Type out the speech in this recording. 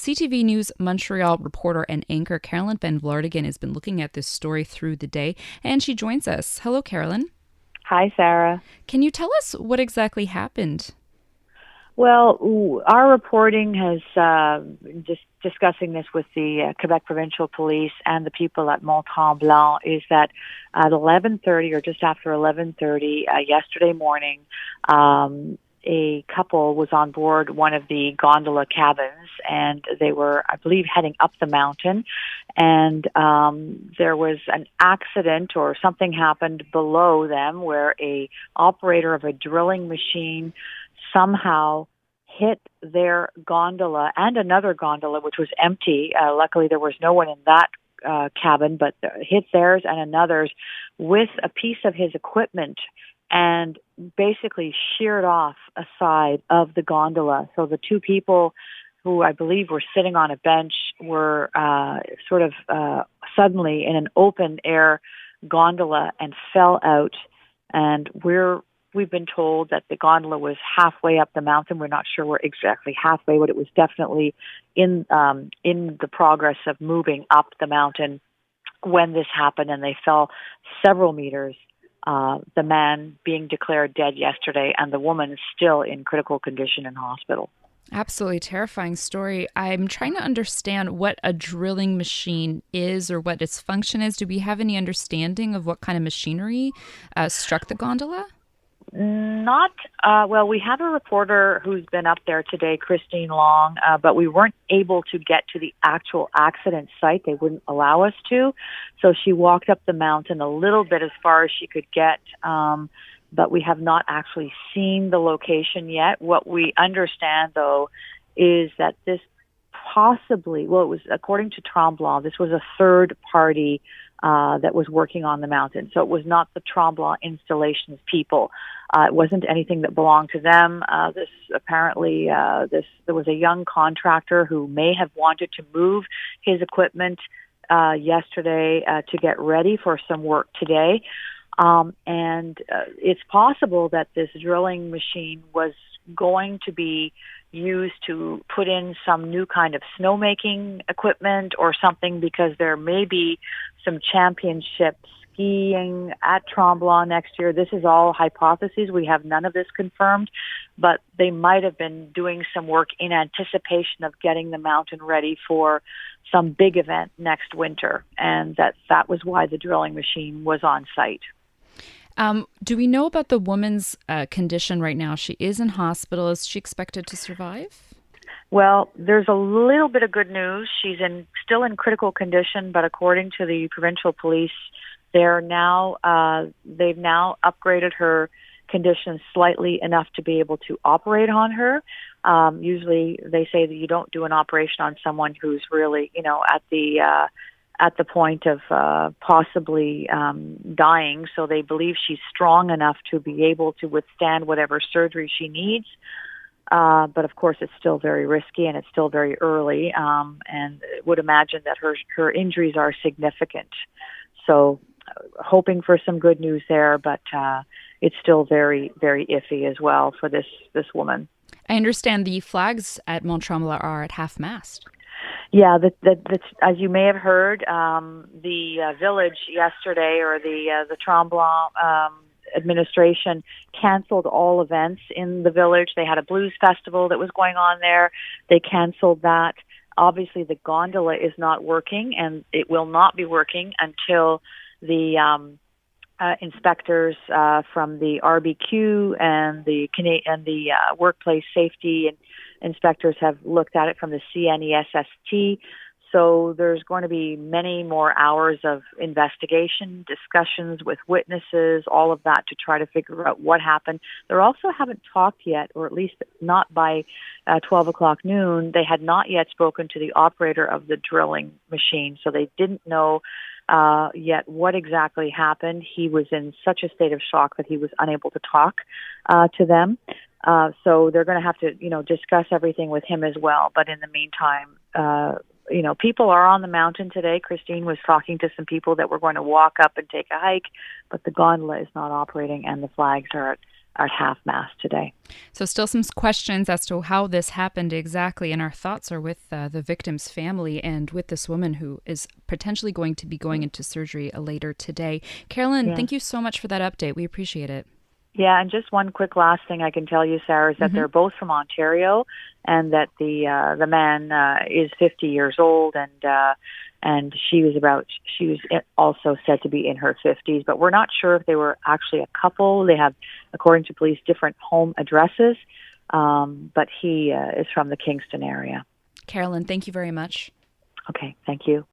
CTV News Montreal reporter and anchor Carolyn Van VLAARDINGEN has been looking at this story through the day, and she joins us. Hello, Carolyn. Hi, Sarah. Can you tell us what exactly happened? Well, our reporting has just discussing this with the Quebec Provincial Police and the people at Mont Tremblant is that at 11:30 or just after 11:30 yesterday morning, a couple was on board one of the gondola cabins, and they were, I believe, heading up the mountain. And there was an accident or something happened below them where a operator of a drilling machine somehow hit their gondola and another gondola, which was empty. Luckily, there was no one in that cabin, but hit theirs and another's with a piece of his equipment and basically sheared off a side of the gondola. So the two people who I believe were sitting on a bench were suddenly in an open air gondola and fell out. And we've been told that the gondola was halfway up the mountain. We're not sure we're exactly halfway, but it was definitely in the progress of moving up the mountain when this happened, and they fell several meters. The man being declared dead yesterday, and the woman is still in critical condition in hospital. Absolutely terrifying story. I'm trying to understand what a drilling machine is or what its function is. Do we have any understanding of what kind of machinery struck the gondola? Well, we have a reporter who's been up there today, Christine Long, but we weren't able to get to the actual accident site. They wouldn't allow us to. So she walked up the mountain a little bit as far as she could get, but we have not actually seen the location yet. What we understand, though, is that this possibly, well, it was, according to Tremblant, this was a third party that was working on the mountain. So it was not the Tremblant Installations people. It wasn't anything that belonged to them. There was a young contractor who may have wanted to move his equipment yesterday to get ready for some work today. It's possible that this drilling machine was going to be used to put in some new kind of snowmaking equipment or something, because there may be some championship skiing at Tremblant next year. This is all hypotheses. We have none of this confirmed, but they might have been doing some work in anticipation of getting the mountain ready for some big event next winter, and that was why the drilling machine was on site. Do we know about the woman's condition right now? She is in hospital. Is she expected to survive? Well, there's a little bit of good news. She's still in critical condition, but according to the provincial police, they've now upgraded her condition slightly enough to be able to operate on her. Usually, they say that you don't do an operation on someone who's really, at the point of possibly dying. So they believe she's strong enough to be able to withstand whatever surgery she needs. But of course, it's still very risky and it's still very early. And would imagine that her injuries are significant. So hoping for some good news there, but it's still very, very iffy as well for this woman. I understand the flags at Mont Tremblant are at half-mast. Yeah, that's, as you may have heard, the village yesterday, or the Tremblant administration, canceled all events in the village. They had a blues festival that was going on there. They canceled that. Obviously, the gondola is not working, and it will not be working until the inspectors from the RBQ and the workplace safety and inspectors have looked at it from the CNESST. So there's going to be many more hours of investigation, discussions with witnesses, all of that to try to figure out what happened. They also haven't talked yet, or at least not by 12 o'clock noon. They had not yet spoken to the operator of the drilling machine, so they didn't know yet what exactly happened. He was in such a state of shock that he was unable to talk to them. So they're going to have to, discuss everything with him as well. But in the meantime, people are on the mountain today. Christine was talking to some people that were going to walk up and take a hike, but the gondola is not operating and the flags are at half-mast today. So still some questions as to how this happened exactly, and our thoughts are with the victim's family and with this woman who is potentially going to be going into surgery later today. Carolyn, Yeah. thank you so much for that update. We appreciate it. Yeah, and just one quick last thing I can tell you, Sarah, is that they're both from Ontario, and that the man is 50 years old, and she was also said to be in her 50s, but we're not sure if they were actually a couple. They have, according to police, different home addresses, but he is from the Kingston area. Carolyn, thank you very much. Okay, thank you.